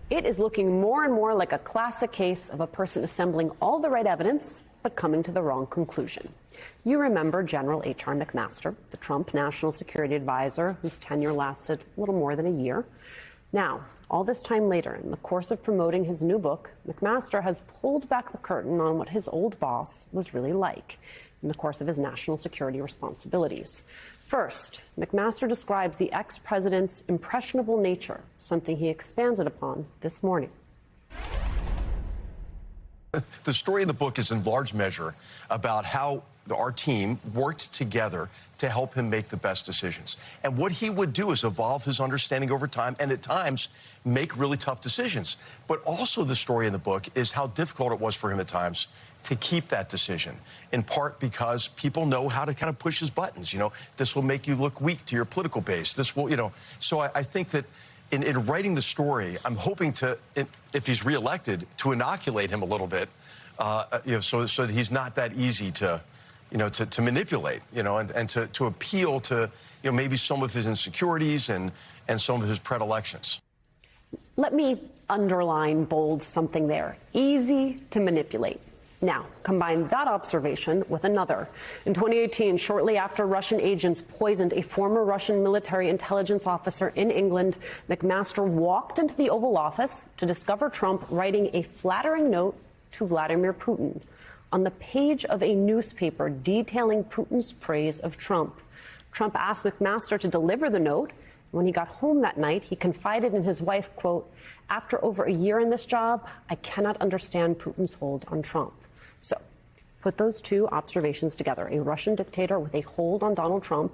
It is looking more and more like a classic case of a person assembling all the right evidence, but coming to the wrong conclusion. You remember General H.R. McMaster, the Trump National Security Advisor, whose tenure lasted a little more than a year. Now, all this time later, in the course of promoting his new book, McMaster has pulled back the curtain on what his old boss was really like in the course of his national security responsibilities. First, McMaster described the ex-president's impressionable nature, something he expanded upon this morning. The story in the book is in large measure about how our team worked together to help him make the best decisions. And what he would do is evolve his understanding over time and at times make really tough decisions. But also the story in the book is how difficult it was for him at times to keep that decision, in part because people know how to kind of push his buttons. You know, this will make you look weak to your political base. This will, you know, so I think that in writing the story, I'm hoping to, if he's reelected, to inoculate him a little bit, you know, so that he's not that easy to, you know, to manipulate, you know, and to appeal to, you know, maybe some of his insecurities and some of his predilections. Let me underline, bold something there. Easy to manipulate. Now, combine that observation with another. In 2018, shortly after Russian agents poisoned a former Russian military intelligence officer in England, McMaster walked into the Oval Office to discover Trump writing a flattering note to Vladimir Putin on the page of a newspaper detailing Putin's praise of Trump. Trump asked McMaster to deliver the note. When he got home that night, he confided in his wife, quote, "After over a year in this job, I cannot understand Putin's hold on Trump." So put those two observations together: a Russian dictator with a hold on Donald Trump,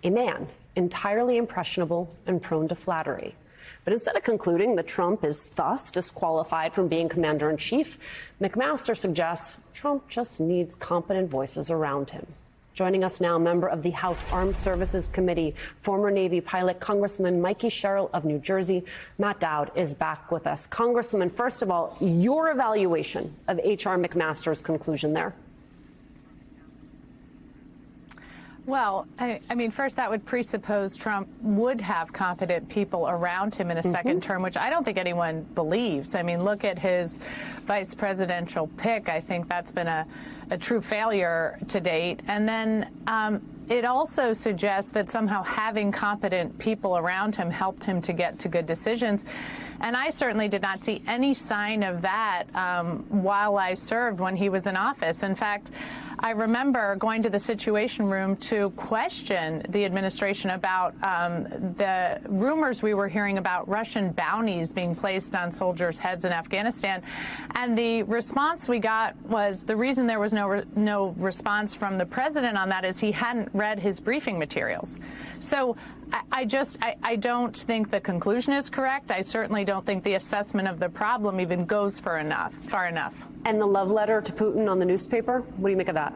a man entirely impressionable and prone to flattery. But instead of concluding that Trump is thus disqualified from being commander-in-chief, McMaster suggests Trump just needs competent voices around him. Joining us now, member of the House Armed Services Committee, former Navy pilot, Congressman Mikey Sherrill of New Jersey. Matt Dowd is back with us. Congressman, first of all, your evaluation of H.R. McMaster's conclusion there. Well, I mean, first, that would presuppose Trump would have competent people around him in a second term, which I don't think anyone believes. I mean, look at his vice presidential pick. I think that's been a true failure to date. And then it also suggests that somehow having competent people around him helped him to get to good decisions. And I certainly did not see any sign of that while I served when he was in office. In fact, I remember going to the Situation Room to question the administration about the rumors we were hearing about Russian bounties being placed on soldiers' heads in Afghanistan. And the response we got was the reason there was no response from the president on that is he hadn't read his briefing materials. So I don't think the conclusion is correct. I certainly don't think the assessment of the problem even goes far enough. And the love letter to Putin on the newspaper, what do you make of that?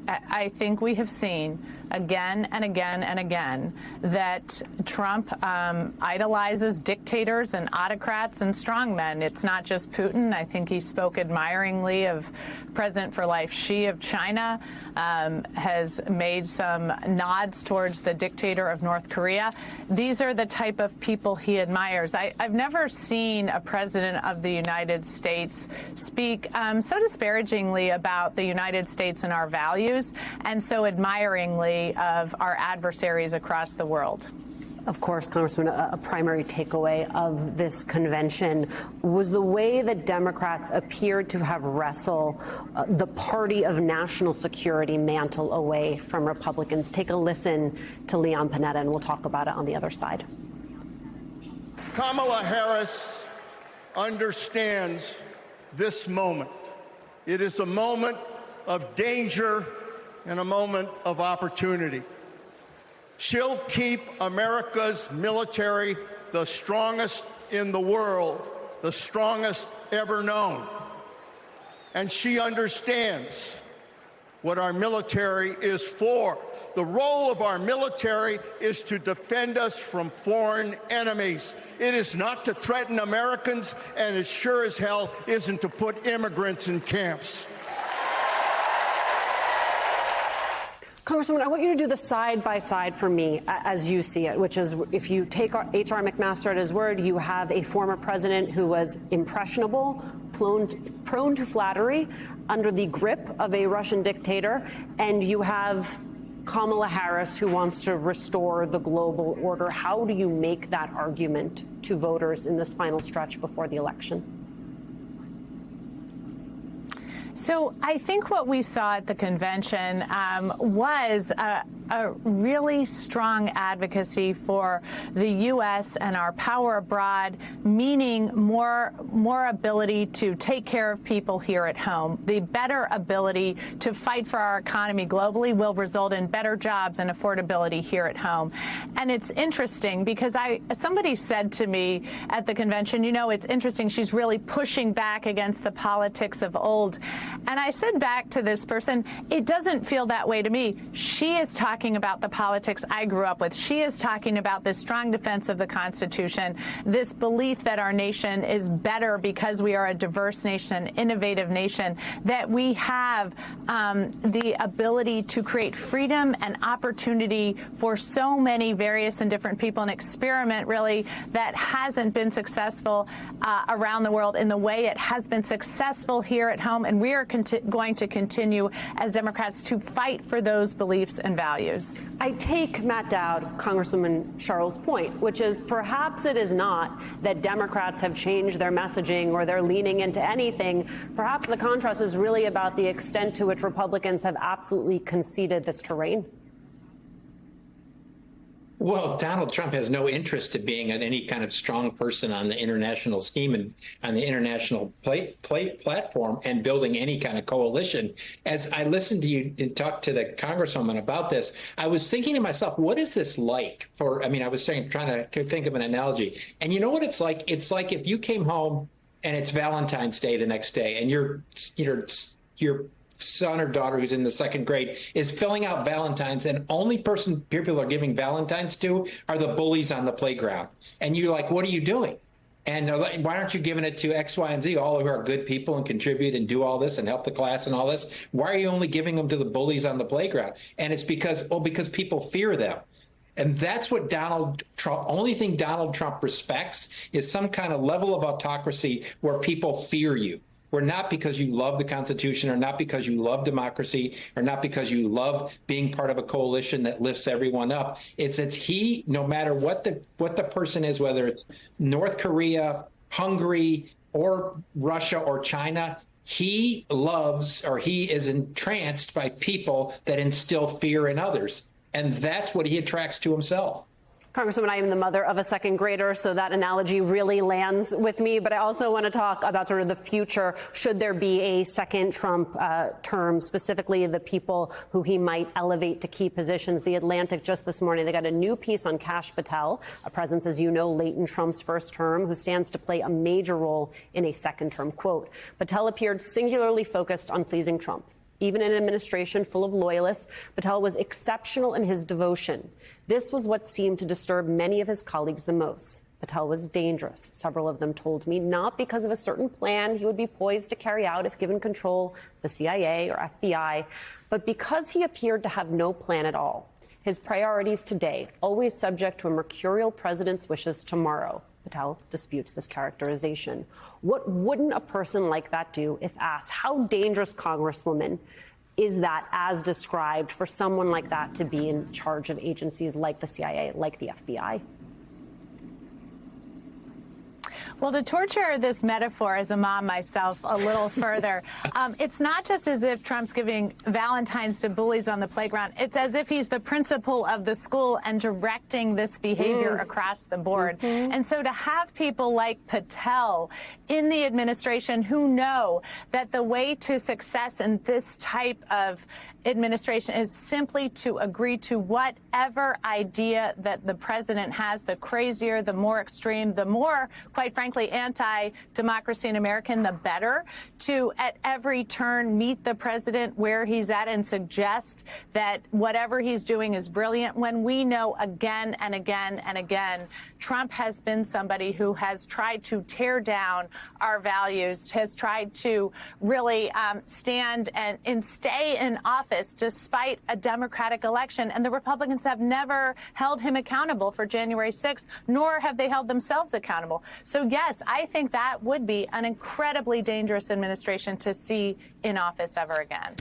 I think we have seen again and again and again that Trump idolizes dictators and autocrats and strongmen. It's not just Putin. I think he spoke admiringly of President-for-life Xi of China, has made some nods towards the dictator of North Korea. These are the type of people he admires. I've never seen a president of the United States speak so disparagingly about the United States and our values, and so admiringly of our adversaries across the world. Of course, Congressman, a primary takeaway of this convention was the way that Democrats appeared to have wrestled the party of national security mantle away from Republicans. Take a listen to Leon Panetta, and we'll talk about it on the other side. Kamala Harris understands this moment. It is a moment of danger and a moment of opportunity. She'll keep America's military the strongest in the world, the strongest ever known. And she understands what our military is for. The role of our military is to defend us from foreign enemies. It is not to threaten Americans, and it sure as hell isn't to put immigrants in camps. Congresswoman, I want you to do the side-by-side for me as you see it, which is if you take H.R. McMaster at his word, you have a former president who was impressionable, prone to flattery, under the grip of a Russian dictator, and you have Kamala Harris, who wants to restore the global order. How do you make that argument to voters in this final stretch before the election? So I think what we saw at the convention was a really strong advocacy for the U.S. and our power abroad, meaning more ability to take care of people here at home. The better ability to fight for our economy globally will result in better jobs and affordability here at home. And it's interesting because somebody said to me at the convention, you know, it's interesting, she's really pushing back against the politics of old. And I said back to this person, it doesn't feel that way to me. She is talking about the politics I grew up with. She is talking about this strong defense of the Constitution, this belief that our nation is better because we are a diverse nation, innovative nation, that we have the ability to create freedom and opportunity for so many various and different people, an experiment really that hasn't been successful around the world in the way it has been successful here at home. And we are going to continue as Democrats to fight for those beliefs and values. I take Matt Dowd, Congresswoman Sherrill's point, which is perhaps it is not that Democrats have changed their messaging or they're leaning into anything. Perhaps the contrast is really about the extent to which Republicans have absolutely conceded this terrain. Well, Donald Trump has no interest in being any kind of strong person on the international scheme and on the international platform and building any kind of coalition. As I listened to you and talk to the Congresswoman about this, I was thinking to myself, what is this like I was trying to think of an analogy. And you know what it's like? It's like if you came home and it's Valentine's Day the next day and your son or daughter who's in the second grade is filling out Valentine's, and only person people are giving Valentine's to are the bullies on the playground. And you're like, what are you doing? And why aren't you giving it to X, Y, and Z, all who are good people and contribute and do all this and help the class and all this? Why are you only giving them to the bullies on the playground? And it's because people fear them. And that's what only thing Donald Trump respects is some kind of level of autocracy where people fear you. Or not because you love the Constitution, or not because you love democracy, or not because you love being part of a coalition that lifts everyone up. It's no matter what the person is, whether it's North Korea, Hungary, or Russia or China, he loves or he is entranced by people that instill fear in others. And that's what he attracts to himself. Congresswoman, I am the mother of a second grader, so that analogy really lands with me. But I also want to talk about sort of the future. Should there be a second Trump term, specifically the people who he might elevate to key positions? The Atlantic just this morning, they got a new piece on Kash Patel, a presence, as you know, late in Trump's first term, who stands to play a major role in a second term. Quote, Patel appeared singularly focused on pleasing Trump. Even in an administration full of loyalists, Patel was exceptional in his devotion. This was what seemed to disturb many of his colleagues the most. Patel was dangerous, several of them told me, not because of a certain plan he would be poised to carry out if given control of the CIA or FBI, but because he appeared to have no plan at all. His priorities today, always subject to a mercurial president's wishes tomorrow. Patel disputes this characterization. What wouldn't a person like that do if asked? How dangerous, Congresswoman, is that, as described, for someone like that to be in charge of agencies like the CIA, like the FBI? Well, to torture this metaphor as a mom myself a little further, it's not just as if Trump's giving Valentine's to bullies on the playground. It's as if he's the principal of the school and directing this behavior across the board. And so to have people like Patel in the administration who know that the way to success in this type of administration is simply to agree to whatever idea that the president has, the crazier, the more extreme, the more, quite frankly, frankly, anti-democracy and American, the better, to at every turn meet the president where he's at and suggest that whatever he's doing is brilliant, when we know again and again and again Trump has been somebody who has tried to tear down our values, has tried to really stand and stay in office despite a Democratic election. And the Republicans have never held him accountable for January 6th, nor have they held themselves accountable. So, yes, I think that would be an incredibly dangerous administration to see in office ever again.